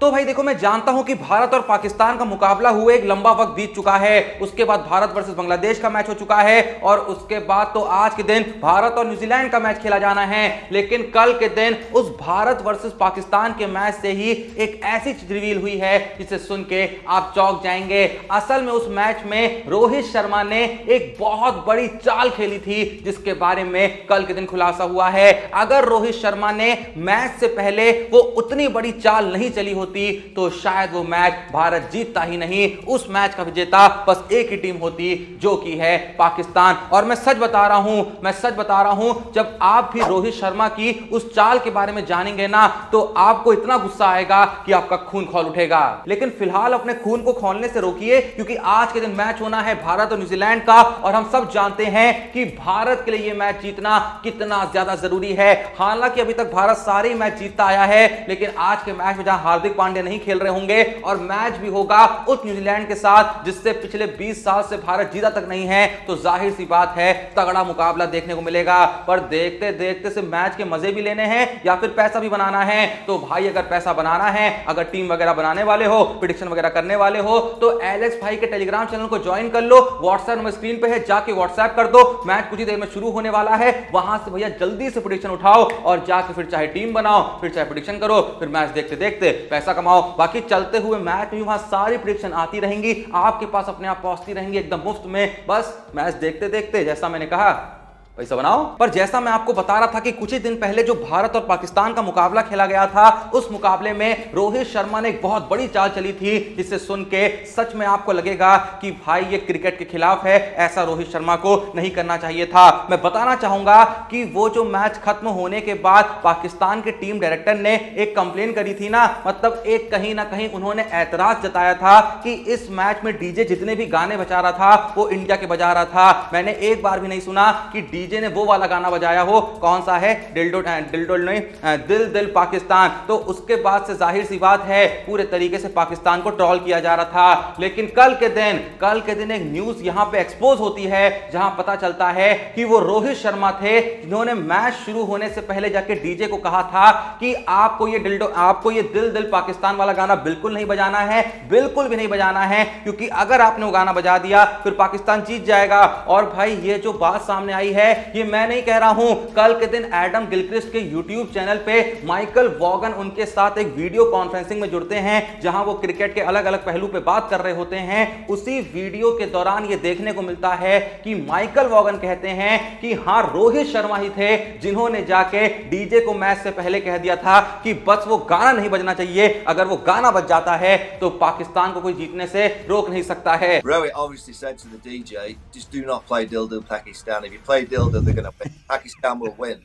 तो भाई देखो, मैं जानता हूं कि भारत और पाकिस्तान का मुकाबला हुए एक लंबा वक्त बीत चुका है। उसके बाद भारत वर्सेस बांग्लादेश का मैच हो चुका है और उसके बाद तो आज के दिन भारत और न्यूजीलैंड का मैच खेला जाना है। लेकिन कल के दिन उस भारत वर्सेस पाकिस्तान के मैच से ही एक ऐसी चीज रिवील हुई है जिसे सुन के आप चौंक जाएंगे। असल में उस मैच में रोहित शर्मा ने एक बहुत बड़ी चाल खेली थी जिसके बारे में कल के दिन खुलासा हुआ है। अगर रोहित शर्मा ने मैच से पहले वो उतनी बड़ी चाल नहीं चली होती तो शायद वो मैच भारत जीतता ही नहीं। उस मैच का विजेता बस एक ही टीम होती जो कि है पाकिस्तान। और मैं सच बता रहा हूं, जब आप भी रोहित शर्मा की उस चाल के बारे में जानेंगे ना तो आपको इतना गुस्सा आएगा कि आपका खून खौल उठेगा। लेकिन फिलहाल अपने खून को खौलने से रोकिए, क्योंकि आज के दिन मैच होना है भारत और न्यूजीलैंड का और हम सब जानते हैं कि भारत के लिए यह मैच जीतना कितना ज्यादा जरूरी है। हालांकि अभी तक भारत सारे मैच जीतता आया है, लेकिन आज के मैच में जहां हार्दिक पांड्या नहीं खेल रहे होंगे और मैच भी होगा उस न्यूजीलैंड के साथ जिससे पिछले 20 साल से भारत जीता तक नहीं है, तो जाहिर सी बात है तगड़ा मुकाबला देखने को मिलेगा। पर देखते देखते से मैच के मजे भी लेने हैं या फिर पैसा भी बनाना है। तो भाई अगर पैसा बनाना है, अगर टीम वगैरह बनाने वाले हो, प्रेडिक्शन वगैरह करने वाले हो, तो एलेक्स भाई के टेलीग्राम चैनल को ज्वाइन कर लो। व्हाट्सएप नंबर स्क्रीन पे है, जाके व्हाट्सएप कर दो। मैच कुछ ही देर में शुरू होने वाला है, वहां से भैया जल्दी से प्रेडिक्शन उठाओ और जाके फिर चाहे टीम बनाओ, फिर चाहे प्रेडिक्शन करो, फिर मैच देखते देखते पैसा कमाओ। बाकी चलते हुए मैच में वहां सारी प्रेडिक्शन आती रहेंगी, आपके पास अपने आप पहुंचती रहेंगी एकदम मुफ्त में। बस मैच देखते देखते जैसा मैंने कहा पैसा बनाओ। पर जैसा मैं आपको बता रहा था कि कुछ ही दिन पहले जो भारत और पाकिस्तान का मुकाबला खेला गया था, उस मुकाबले में रोहित शर्मा ने एक बहुत बड़ी चाल चली थी जिसे सुन के सच में आपको लगेगा कि भाई ये क्रिकेट के खिलाफ है, ऐसा रोहित शर्मा को नहीं करना चाहिए था। मैं बताना चाहूंगा कि वो जो मैच खत्म होने के बाद पाकिस्तान के टीम डायरेक्टर ने एक कंप्लेन करी थी ना, मतलब एक कहीं ना कहीं उन्होंने एतराज जताया था कि इस मैच में डीजे जितने भी गाने बजा रहा था वो इंडिया के बजा रहा था। मैंने एक बार भी नहीं सुना कि डीजे ने वो वाला गाना बजाया हो। कौन सा है? दिल नहीं, दिल दिल पाकिस्तान। तो उसके बाद से जाहिर सी बात है पूरे तरीके से पाकिस्तान को ट्रोल किया जा रहा था। लेकिन कल के दिन एक न्यूज यहां पे एक्सपोज होती है जहां पता चलता है कि वो रोहित शर्मा थे जिन्होंने मैच शुरू होने से पहले जाके डीजे को कहा था कि आपको ये दिल दिल पाकिस्तान वाला गाना बिल्कुल नहीं बजाना है, बिल्कुल भी नहीं बजाना है, क्योंकि अगर आपने वो गाना बजा दिया फिर पाकिस्तान जीत जाएगा। और भाई ये जो बात सामने आई है ये मैं नहीं कह रहा हूं, कल के दिन एडम गिलक्रिस्ट के YouTube चैनल पे माइकल वॉगन उनके साथ एक वीडियो कॉन्फ्रेंसिंग में जुड़ते हैं जहां वो क्रिकेट के अलग अलग पहलू पे बात कर रहे होते हैं। उसी वीडियो के दौरान ये देखने को मिलता है कि माइकल वॉगन कहते हैं कि हां रोहित शर्मा ही थे जिन्होंने जाके डीजे को मैच से पहले कह दिया था कि बस वो गाना नहीं बजना चाहिए, अगर वो गाना बज जाता है तो पाकिस्तान को कोई जीतने से रोक नहीं सकता है। Rohit obviously said to the DJ, just do not play Dil Dil Pakistan. If you play Dil Dil, they're going to win. Pakistan will win.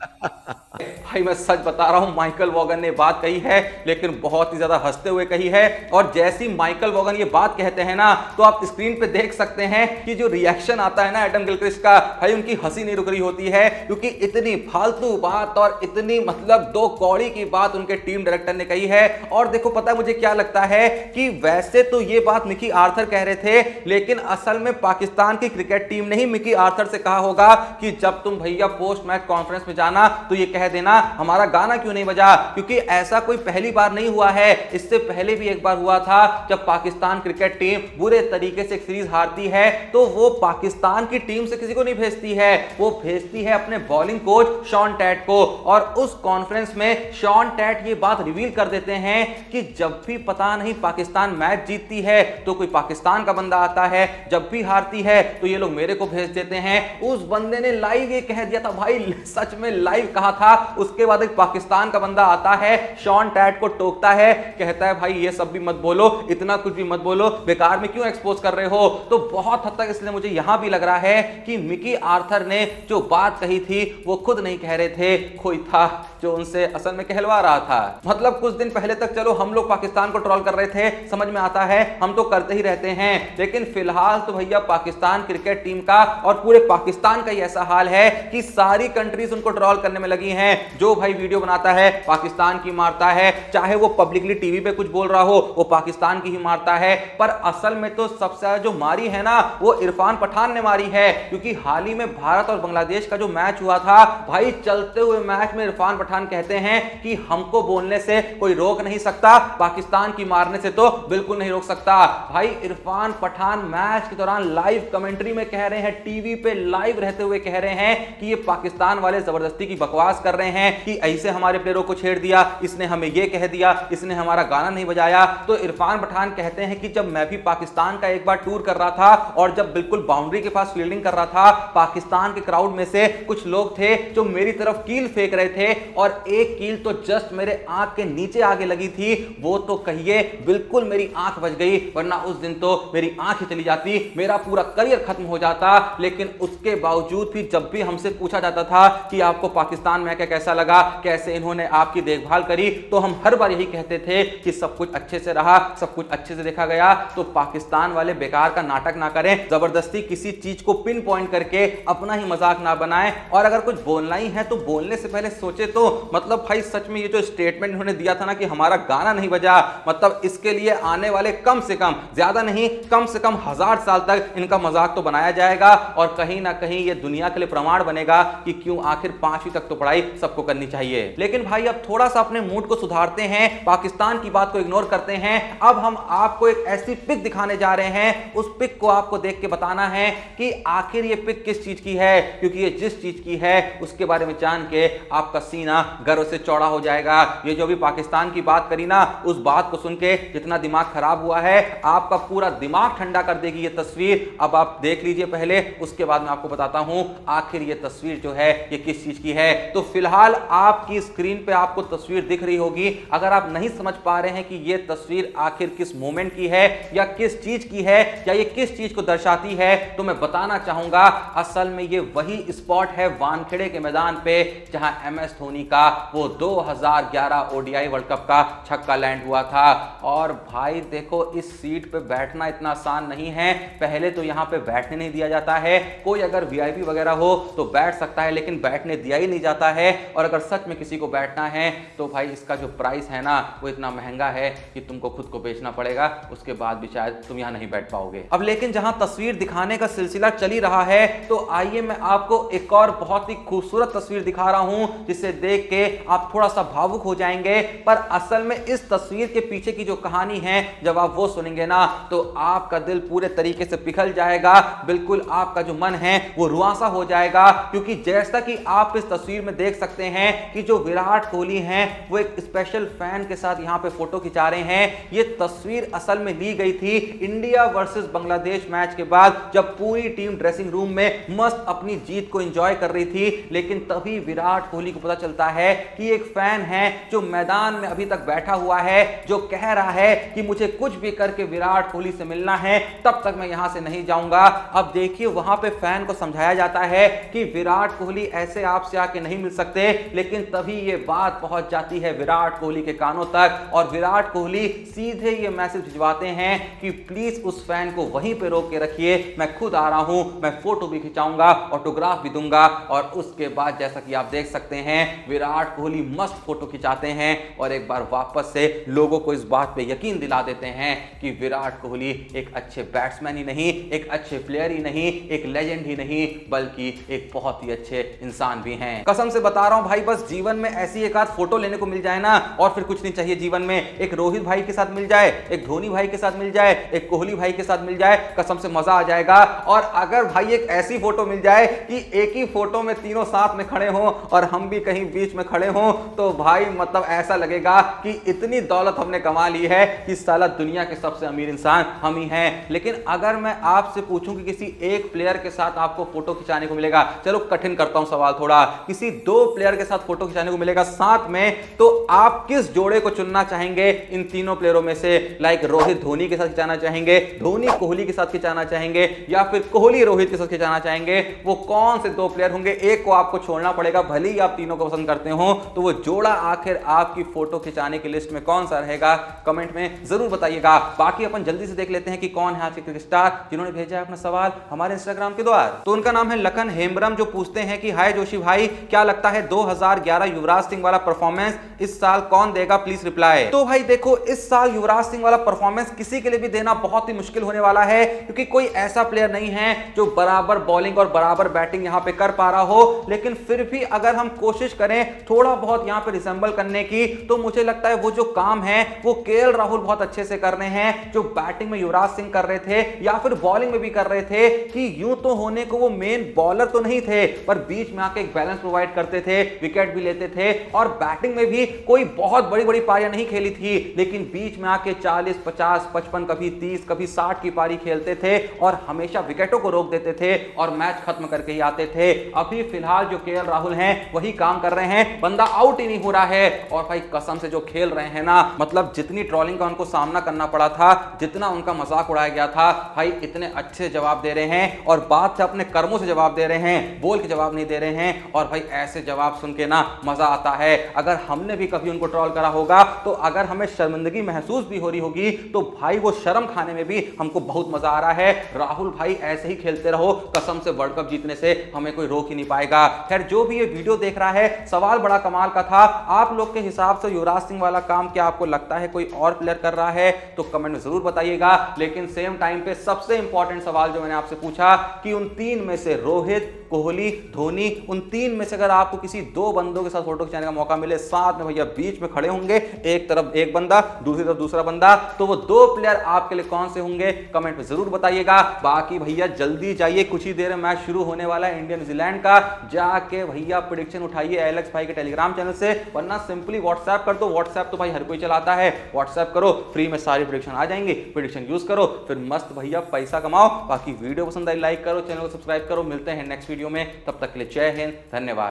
भाई मैं सच बता रहा हूं, माइकल वॉगन ने बात कही है लेकिन बहुत ही ज्यादा हंसते हुए कही है। और जैसी माइकल वॉगन ये बात कहते हैं ना तो आप स्क्रीन पे देख सकते हैं कि जो रिएक्शन आता है ना एडम गिलक्रिस्ट का, भाई उनकी हंसी नहीं रुक रही होती है, क्योंकि इतनी फालतू बात और इतनी मतलब दो कौड़ी की बात उनके टीम डायरेक्टर ने कही है। और देखो पता है मुझे क्या लगता है कि वैसे तो ये बात मिकी आर्थर कह रहे थे, लेकिन असल में पाकिस्तान की क्रिकेट टीम ने ही मिकी आर्थर से कहा होगा कि जब तुम भैया पोस्ट मैच कॉन्फ्रेंस में जाना तो ये कह देना हमारा गाना क्यों नहीं बजा, क्योंकि ऐसा कोई पहली बार नहीं हुआ है। इससे पहले भी एक बार हुआ था जब पाकिस्तान क्रिकेट टीम बुरे तरीके से एक सीरीज हारती है तो वो पाकिस्तान की टीम से किसी को नहीं भेजती है, वो भेजती है अपने बॉलिंग कोच शॉन टैट को। और उस कॉन्फ्रेंस में शॉन टैट ये बात रिवील कर देते हैं कि जब भी पता नहीं पाकिस्तान मैच जीतती है तो कोई पाकिस्तान का बंदा आता है, जब भी हारती है तो ये लोग मेरे को भेज देते हैं। उस बंदे ने लाइव ये कह दिया था, भाई सच में लाइव कहा था। उसके बाद एक पाकिस्तान का बंदा आता है, शॉन टैट को टोकता है, कहता है भाई ये सब भी मत बोलो, इतना कुछ भी मत बोलो, बेकार में क्यों एक्सपोज कर रहे हो। तो बहुत हद तक इसलिए मुझे यहां भी लग रहा है कि मिकी आर्थर ने जो बात कही थी वो खुद नहीं कह रहे थे, कोई था जो उनसे असल में कहलवा रहा था। मतलब कुछ दिन पहले तक चलो हम लोग पाकिस्तान को ट्रोल कर रहे थे, समझ में आता है, हम तो करते ही रहते हैं, लेकिन फिलहाल तो भैया पाकिस्तान क्रिकेट टीम का और पूरे पाकिस्तान का ही ऐसा हाल हाल है कि सारी कंट्रीज उनको ट्रोल करने में लगी हैं। जो भाई वीडियो बनाता है पाकिस्तान की मारता है, चाहे वो पब्लिकली टीवी पे कुछ बोल रहा हो वो पाकिस्तान की ही मारता है, पर असल में तो सबसे ज्यादा जो मारी है ना वो इरफान पठान ने मारी है। क्योंकि हाल ही में भारत और बांग्लादेश का जो मैच हुआ था भाई, चलते हुए मैच में इरफान पठान कहते हैं कि हमको बोलने से कोई रोक नहीं सकता, पाकिस्तान की मारने से तो बिल्कुल नहीं रोक सकता। भाई इरफान पठान मैच के दौरान लाइव कमेंट्री में कह रहे हैं, टीवी पे लाइव रहते हुए कह रहे हैं कि ये पाकिस्तान वाले जबरदस्ती की बकवास कर रहे हैं कि ऐसे हमारे प्लेयरों को छेड़ दिया, इसने हमें ये कह दिया, इसने हमारा गाना नहीं बजाया। तो इरफान पठान कहते हैं कि जब मैं भी पाकिस्तान का एक बार टूर कर रहा था और जब बिल्कुल बाउंड्री के पास फील्डिंग कर रहा था, पाकिस्तान के क्राउड में से कुछ लोग थे जो मेरी तरफ कील फेंक रहे थे और एक कील तो जस्ट मेरे आंख के नीचे आगे लगी थी, वो तो कहिए बिल्कुल मेरी आंख बच गई, वरना उस दिन तो मेरी आंख ही चली जाती, मेरा पूरा करियर खत्म हो जाता। लेकिन उसके बावजूद भी जब भी हमसे पूछा जाता था कि आपको पाकिस्तान में क्या कैसा लगा, कैसे इन्होंने आपकी देखभाल करी, तो हम हर बार यही कहते थे कि सब कुछ अच्छे से रहा, सब कुछ अच्छे से देखा गया। तो पाकिस्तान वाले बेकार का नाटक ना करें, जबरदस्ती किसी चीज को पिन पॉइंट करके अपना ही मजाक ना बनाएं, और अगर कुछ बोलना ही है तो बोलने से पहले सोचे तो। मतलब भाई सच में ये जो स्टेटमेंट इन्होंने दिया था ना कि हमारा गाना नहीं बजा, मतलब इसके लिए आने वाले कम से कम, ज्यादा नहीं कम से कम 1000 साल तक इनका मजाक तो बनाया जाएगा, और कहीं ना कहीं ये दुनिया के लिए प्रमाण बनेगा कि क्यों आखिर 5वीं तक तो पढ़ाई सबको करनी चाहिए। लेकिन भाई अब थोड़ा सा अपने मूड को सुधारते हैं, पाकिस्तान की बात को इग्नोर करते हैं। अब हम आपको एक ऐसी पिक दिखाने जा रहे हैं, उस पिक को आपको देख के बताना है कि आखिर ये पिक किस चीज की है, क्योंकि ये जिस चीज की है उसके बारे में जान के आपका सीना गर्व से चौड़ा हो जाएगा। ये जो भी पाकिस्तान की बात करी ना, उस बात को सुन के जितना दिमाग खराब हुआ है, आपका पूरा दिमाग ठंडा कर देगी ये तस्वीर। अब आप देख लीजिए पहले, उसके बाद मैं आपको बताता हूं आखिर ये तस्वीर जो है ये किस चीज की है। तो फिलहाल आपकी स्क्रीन पे आपको तस्वीर दिख रही होगी। अगर आप नहीं समझ पा रहे हैं कि ये तस्वीर आखिर किस मोमेंट की है या किस चीज की है या ये किस चीज को दर्शाती है, तो मैं बताना चाहूंगा असल में ये वही स्पॉट है वानखेड़े के मैदान पे जहां MS धोनी का वो 2011 ODI वर्ल्ड कप का छक्का लैंड हुआ था। और भाई देखो, इस सीट पे बैठना इतना आसान नहीं है। पहले तो यहाँ पे बैठने नहीं दिया जाता है, कोई अगर VIP वगैरह हो तो बैठ सकता है, लेकिन बैठने दिया ही नहीं जाता है। और अगर सच में किसी को बैठना है तो भाई इसका जो प्राइस है ना वो इतना महंगा है कि तुमको खुद को बेचना पड़ेगा, उसके बाद भी शायद तुम यहाँ नहीं बैठ पाओगे। अब लेकिन जहां तस्वीर दिखाने का सिलसिला चल ही रहा है, तो आइए मैं आपको एक और बहुत ही खूबसूरत तस्वीर दिखा रहा हूं, जिसे देख के आप थोड़ा सा भावुक हो जाएंगे। पर असल में इस तस्वीर के पीछे की जो कहानी है, जब आप वो सुनेंगे ना तो आपका दिल पूरे तरीके से पिघल जाएगा, बिल्कुल आपका जो मन है वो रुआंसा हो जाएगा। क्योंकि जैसा कि आप इस तस्वीर में देख सकते हैं कि जो विराट कोहली हैं वो एक स्पेशल फैन के साथ यहाँ पे फोटो खिंचा रहे हैं। ये तस्वीर असल में ली गई थी इंडिया वर्सेस बांग्लादेश मैच के बाद, जब पूरी टीम ड्रेसिंग रूम में मस्त अपनी जीत को एंजॉय कर रही थी। लेकिन तभी विराट कोहली को पता चलता है कि एक फैन है जो मैदान में अभी तक बैठा हुआ है, जो कह रहा है कि मुझे कुछ भी करके विराट कोहली से मिलना है, तब तक मैं यहां से नहीं जाऊंगा। अब देखिए वहां पे फैन को समझाया जाता है कि विराट कोहली ऐसे आपसे आके नहीं मिल सकते, लेकिन तभी ये बात पहुंच जाती है विराट कोहली के कानों तक, और विराट कोहली सीधे ये मैसेज भिजवाते हैं कि प्लीज उस फैन को वहीं पे रोक के रखिए, मैं खुद आ रहा हूं, मैं फोटो भी खिंचाऊंगा, ऑटोग्राफ भी दूंगा। और उसके बाद जैसा कि आप देख सकते हैं विराट कोहली मस्त फोटो खिंचाते हैं और एक बार वापस से लोगों को इस बात पे यकीन दिला देते हैं कि विराट कोहली एक अच्छे बैट्समैन ही नहीं, एक अच्छे प्लेयर ही नहीं, एक लेजेंड ही नहीं, बल्कि एक बहुत ही अच्छे इंसान भी हैं। कसम से बता रहा हूं भाई, बस जीवन में ऐसी एक आध फोटो लेने को मिल जाए ना, और फिर कुछ नहीं चाहिए जीवन में। एक रोहित भाई के साथ मिल जाए, एक धोनी भाई के साथ मिल जाए, एक कोहली भाई के साथ मिल जाए, कसम से मजा आ जाएगा। और अगर भाई एक ऐसी फोटो मिल जाए कि एक ही फोटो में तीनों साथ में खड़े हों और हम भी कहीं बीच में खड़े हों, तो भाई मतलब ऐसा लगेगा कि इतनी दौलत हमने कमा ली है कि साला दुनिया के सबसे अमीर इंसान हम ही हैं। लेकिन अगर मैं आपसे पूछूं कि किसी एक प्लेयर के साथ आपको फोटो खिंचाने को मिलेगा, चलो कठिन करता हूं सवाल थोड़ा, किसी 2 प्लेयर के साथ फोटो खिंचाने को मिलेगा साथ में, तो आप किस जोड़े को चुनना चाहेंगे इन तीनों प्लेयरों में से? लाइक रोहित धोनी के साथ खिंचाना चाहेंगे, धोनी कोहली के साथ खिंचाना चाहेंगे, या फिर कोहली रोहित के साथ खिंचाना चाहेंगे? वो कौन से 2 प्लेयर होंगे? एक को आपको छोड़ना पड़ेगा, भले ही आप तीनों को पसंद करते हो। तो वो जोड़ा आखिर आपकी फोटो खिंचाने की लिस्ट में कौन सा रहेगा, कमेंट में जरूर बताइएगा। बाकी अपन जल्दी से देख लेते हैं कि कौन है आज के क्रिकेट स्टार जिन्होंने भेजा है अपना सवाल हमारे इंस्टाग्राम के द्वारा। तो उनका नाम है लखन हेम्ब्रम जो पूछते हैं कि हाय जोशी भाई, क्या लगता है 2011 युवराज सिंह वाला परफॉर्मेंस इस साल कौन देगा, प्लीज रिप्लाई। तो भाई देखो, इस साल युवराज सिंह वाला परफॉर्मेंस किसी के लिए भी देना बहुत ही मुश्किल होने वाला है, क्योंकि कोई ऐसा प्लेयर नहीं है जो बराबर बॉलिंग और बराबर बैटिंग यहां पे कर पा रहा हो। लेकिन फिर भी अगर हम कोशिश करें थोड़ा बहुत यहां पे रिसेंबल करने की, तो मुझे लगता है वो जो काम है वो केएल राहुल बहुत अच्छे से कर रहे हैं, जो बैटिंग में युवराज सिंह कर रहे थे या फिर बॉलिंग में भी कर रहे थे। कि यूं तो होने को वो मेन बॉलर तो नहीं थे, पर बीच में आके एक बैलेंस प्रोवाइड करते थे, विकेट भी लेते थे, और बैटिंग में भी कोई बहुत बड़ी बड़ी पारियां नहीं खेली थी, लेकिन बीच में आके 40, 50, 55, कभी 30, कभी 60 की पारी खेलते थे और हमेशा विकेटों को रोक देते थे और मैच खत्म करके ही आते थे। अभी फिलहाल जो केएल राहुल हैं वही काम कर रहे हैं, बंदा आउट ही नहीं हो रहा है। और भाई कसम से जो खेल रहे हैं ना, मतलब जितनी ट्रोलिंग का उनको सामना करना पड़ा था, जितना उनका मजाक उड़ाया गया था, भाई इतने अच्छे जवाब दे रहे हैं और बात से अपने कर्मों से जवाब दे रहे हैं, बोल के जवाब नहीं दे रहे हैं। और भाई ऐसे जवाब सुन के ना मजा आता है। अगर हमने भी कभी उनको ट्रोल करा होगा, तो अगर हमें शर्मिंदगी महसूस भी हो रही होगी, तो भाई वो शर्म खाने में भी हमको बहुत मजा आ रहा है। राहुल भाई ऐसे ही खेलते रहो, कसम से वर्ल्ड कप जीतने से हमें कोई रोक ही नहीं पाएगा। खैर जो भी ये वीडियो देख रहा है, सवाल बड़ा कमाल का था। आप लोग के हिसाब से युवराज सिंह वाला काम क्या आपको लगता है कोई और प्लेयर कर रहा है, तो कमेंट में जरूर बताइएगा। लेकिन सेम टाइम पे सबसे इंपॉर्टेंट सवाल जो मैंने आपसे पूछा कि उन तीन में से रोहित, कोहली, धोनी, उन तीन में से अगर आपको किसी दो बंदों के साथ फोटो खिंचाने का मौका मिले, साथ में भैया बीच में खड़े होंगे, एक तरफ एक बंदा, दूसरी तरफ दूसरा बंदा, तो वो दो प्लेयर आपके लिए कौन से होंगे, कमेंट में जरूर बताइएगा। बाकी भैया जल्दी जाइए, कुछ ही देर में मैच शुरू होने वाला है इंडिया न्यूजीलैंड का, जाके भैया प्रेडिक्शन उठाइए एलेक्स भाई के टेलीग्राम चैनल से, वरना सिंपली व्हाट्सएप कर दो। व्हाट्सएप तो भाई हर कोई चलाता है, व्हाट्सएप करो, फ्री में सारी प्रेडिक्शन आ जाएंगी, प्रेडिक्शन यूज करो, फिर मस्त भैया पैसा कमाओ। बाकी वीडियो पसंद आई लाइक करो, चैनल को सब्सक्राइब करो। मिलते हैं नेक्स्ट वीडियो में, तब तक के लिए जय हिंद, धन्यवाद।